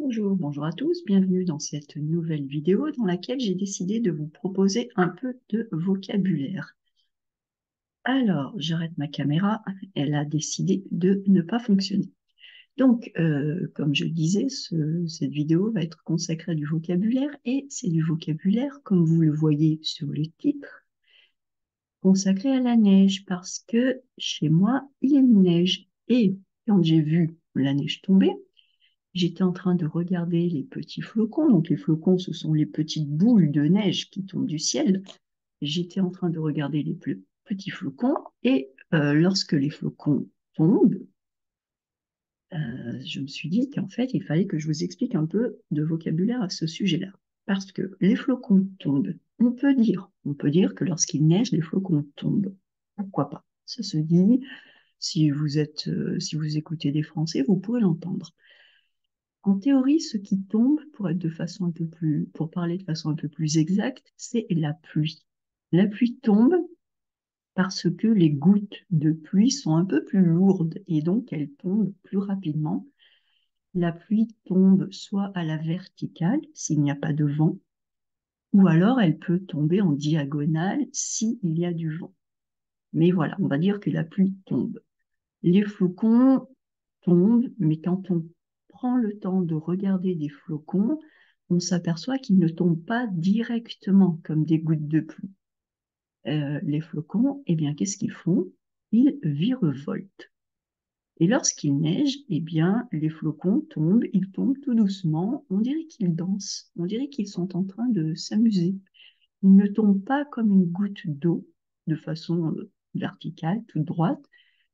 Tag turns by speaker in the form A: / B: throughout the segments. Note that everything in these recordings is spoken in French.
A: Bonjour, bonjour à tous, bienvenue dans cette nouvelle vidéo dans laquelle j'ai décidé de vous proposer un peu de vocabulaire. Alors, j'arrête ma caméra, elle a décidé de ne pas fonctionner. Donc, comme je le disais, cette vidéo va être consacrée à du vocabulaire et c'est du vocabulaire, comme vous le voyez sur le titre, consacré à la neige parce que chez moi, il neige. Et quand j'ai vu la neige tomber, j'étais en train de regarder les petits flocons. Donc, les flocons, ce sont les petites boules de neige qui tombent du ciel. J'étais en train de regarder les petits flocons et lorsque les flocons tombent, je me suis dit qu'en fait, il fallait que je vous explique un peu de vocabulaire à ce sujet-là. Parce que les flocons tombent. On peut dire que lorsqu'il neige, les flocons tombent. Pourquoi pas? Ça se dit. Si vous écoutez des Français, vous pouvez l'entendre. En théorie, ce qui tombe, pour parler de façon un peu plus exacte, c'est la pluie. La pluie tombe parce que les gouttes de pluie sont un peu plus lourdes et donc elles tombent plus rapidement. La pluie tombe soit à la verticale s'il n'y a pas de vent, ou alors elle peut tomber en diagonale s'il y a du vent. Mais voilà, on va dire que la pluie tombe. Les flocons tombent, mais quand on prend le temps de regarder des flocons, on s'aperçoit qu'ils ne tombent pas directement comme des gouttes de pluie. Les flocons, eh bien, qu'est-ce qu'ils font? Ils virevoltent. Et lorsqu'il neige, eh bien, les flocons tombent, ils tombent tout doucement, on dirait qu'ils dansent, on dirait qu'ils sont en train de s'amuser. Ils ne tombent pas comme une goutte d'eau, de façon verticale, toute droite.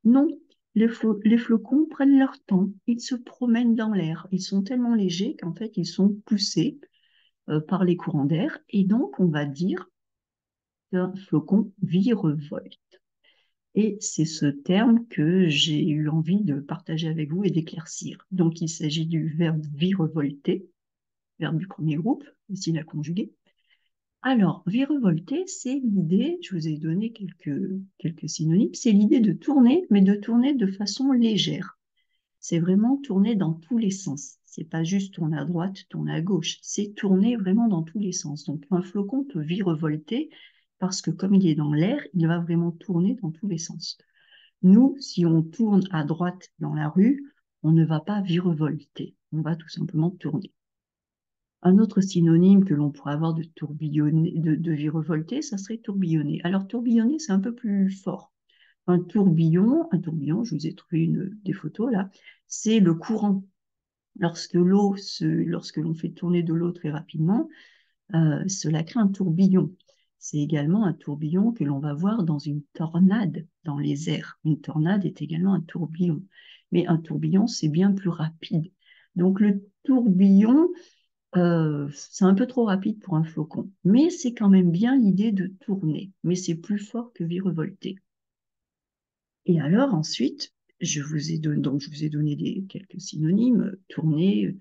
A: Non, les flocons prennent leur temps, ils se promènent dans l'air. Ils sont tellement légers qu'en fait, ils sont poussés par les courants d'air. Et donc, on va dire qu'un flocon virevolte. Et c'est ce terme que j'ai eu envie de partager avec vous et d'éclaircir. Donc, il s'agit du verbe virevolter, verbe du premier groupe, facile à conjuguer. Alors, virevolter, c'est l'idée, je vous ai donné quelques synonymes, c'est l'idée de tourner, mais de tourner de façon légère. C'est vraiment tourner dans tous les sens. C'est pas juste tourner à droite, tourner à gauche. C'est tourner vraiment dans tous les sens. Donc, un flocon peut virevolter parce que comme il est dans l'air, il va vraiment tourner dans tous les sens. Nous, si on tourne à droite dans la rue, on ne va pas virevolter. On va tout simplement tourner. Un autre synonyme que l'on pourrait avoir de tourbillonner, de virevolter, ça serait tourbillonner. Alors, tourbillonner, c'est un peu plus fort. Un tourbillon, je vous ai trouvé des photos là, c'est le courant. Lorsque l'on fait tourner de l'eau très rapidement, cela crée un tourbillon. C'est également un tourbillon que l'on va voir dans une tornade dans les airs. Une tornade est également un tourbillon. Mais un tourbillon, c'est bien plus rapide. Donc le tourbillon, c'est un peu trop rapide pour un flocon. Mais c'est quand même bien l'idée de tourner. Mais c'est plus fort que virevolter. Et alors ensuite, je vous ai donné quelques synonymes, tourner,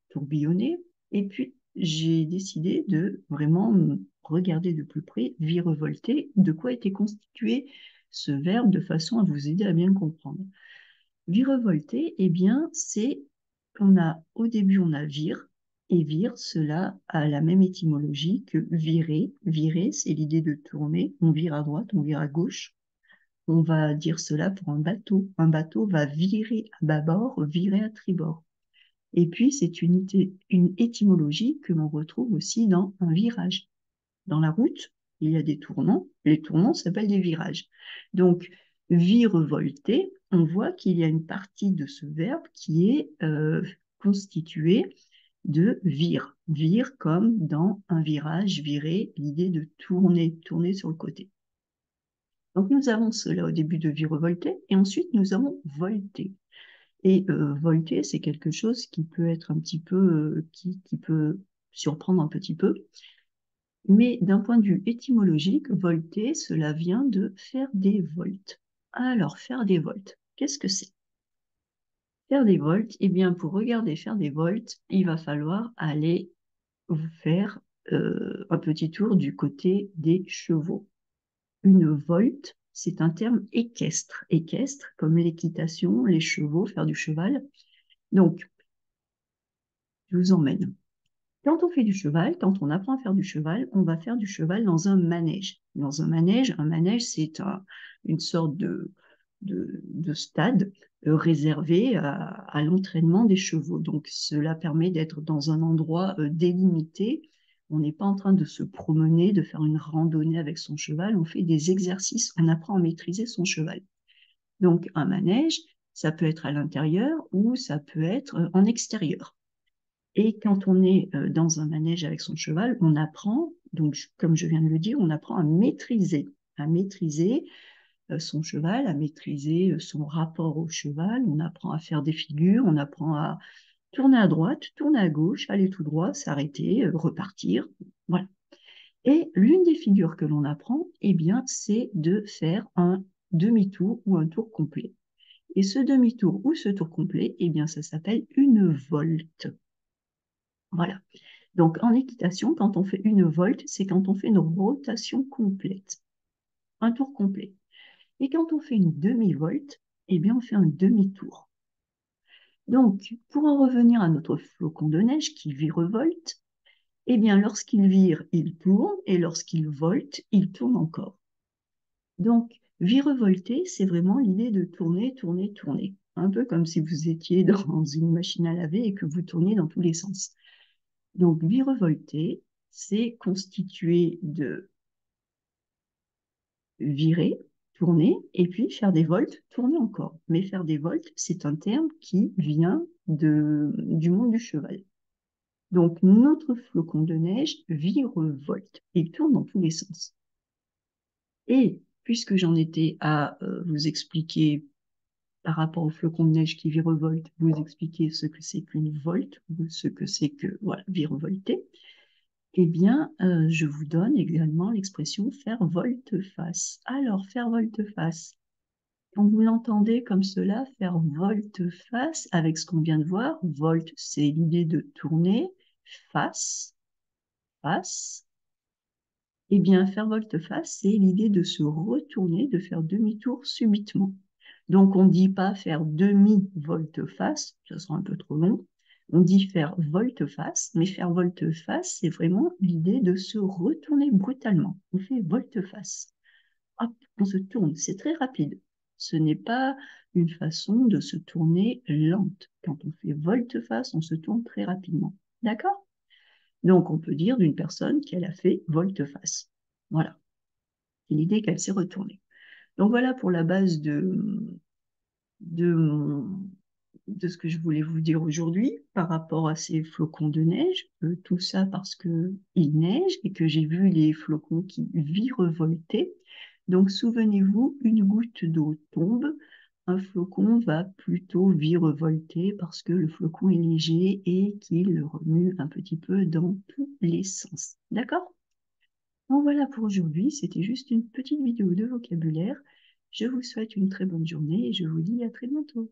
A: tourbillonner, et puis j'ai décidé de vraiment regarder de plus près, virevolter, de quoi était constitué ce verbe de façon à vous aider à bien le comprendre. Virevolter, eh bien, au début on a vire, et vire, cela a la même étymologie que virer. Virer, c'est l'idée de tourner, on vire à droite, on vire à gauche. On va dire cela pour un bateau. Un bateau va virer à bâbord, virer à tribord. Et puis, c'est une étymologie que l'on retrouve aussi dans un virage. Dans la route, il y a des tournants. Les tournants s'appellent des virages. Donc, virevolter, on voit qu'il y a une partie de ce verbe qui est constituée de vire. Vire comme dans un virage, virer, l'idée de tourner, tourner sur le côté. Donc nous avons cela au début de virevolter et ensuite nous avons volter. Et volter, c'est quelque chose qui peut être un petit peu, qui peut surprendre un petit peu. Mais d'un point de vue étymologique, volter, cela vient de faire des voltes. Alors, faire des voltes, qu'est-ce que c'est? Faire des voltes, eh bien, pour regarder faire des voltes, il va falloir aller vous faire un petit tour du côté des chevaux. Une volte, c'est un terme équestre. Équestre, comme l'équitation, les chevaux, faire du cheval. Donc, Je vous emmène. Quand on fait du cheval, quand on apprend à faire du cheval, on va faire du cheval dans un manège. Dans un manège, c'est une sorte de stade réservé à l'entraînement des chevaux. Donc, cela permet d'être dans un endroit délimité. On n'est pas en train de se promener, de faire une randonnée avec son cheval. On fait des exercices, on apprend à maîtriser son cheval. Donc, un manège, ça peut être à l'intérieur ou ça peut être en extérieur. Et quand on est dans un manège avec son cheval, on apprend, donc comme je viens de le dire, on apprend à maîtriser son cheval, à maîtriser son rapport au cheval, on apprend à faire des figures, on apprend à tourner à droite, tourner à gauche, aller tout droit, s'arrêter, repartir, voilà. Et l'une des figures que l'on apprend, eh bien, c'est de faire un demi-tour ou un tour complet. Et ce demi-tour ou ce tour complet, eh bien, ça s'appelle une volte. Voilà. Donc, en équitation, quand on fait une volte, c'est quand on fait une rotation complète, un tour complet. Et quand on fait une demi-volte, eh bien, on fait un demi-tour. Donc, pour en revenir à notre flocon de neige qui virevolte, eh bien, lorsqu'il vire, il tourne, et lorsqu'il volte, il tourne encore. Donc, virevolter, c'est vraiment l'idée de tourner, tourner, tourner. Un peu comme si vous étiez dans une machine à laver et que vous tourniez dans tous les sens. Donc, virevolter, c'est constitué de virer, tourner, et puis faire des voltes, tourner encore. Mais faire des voltes, c'est un terme qui vient du monde du cheval. Donc, notre flocon de neige virevolte. Il tourne dans tous les sens. Et puisque j'en étais à vous expliquer par rapport au flocon de neige qui virevolte, vous expliquer ce que c'est qu'une volte, ou ce que c'est que, voilà, virevolter, eh bien, je vous donne également l'expression faire volte-face. Alors, faire volte-face, quand vous l'entendez comme cela, faire volte-face avec ce qu'on vient de voir, volte, c'est l'idée de tourner, face, face. Eh bien, faire volte-face, c'est l'idée de se retourner, de faire demi-tour subitement. Donc, on ne dit pas faire demi-volte-face, ça sera un peu trop long. On dit faire volte-face, mais faire volte-face, c'est vraiment l'idée de se retourner brutalement. On fait volte-face. Hop, on se tourne, c'est très rapide. Ce n'est pas une façon de se tourner lente. Quand on fait volte-face, on se tourne très rapidement. D'accord? Donc, on peut dire d'une personne qu'elle a fait volte-face. Voilà, c'est l'idée qu'elle s'est retournée. Donc, voilà pour la base de, mon- de ce que je voulais vous dire aujourd'hui par rapport à ces flocons de neige. Tout ça parce que il neige et que j'ai vu les flocons qui virevoltaient. Donc, souvenez-vous, une goutte d'eau tombe, un flocon va plutôt virevolter parce que le flocon est léger et qu'il remue un petit peu dans tous les sens. D'accord? Bon, voilà pour aujourd'hui. C'était juste une petite vidéo de vocabulaire. Je vous souhaite une très bonne journée et je vous dis à très bientôt.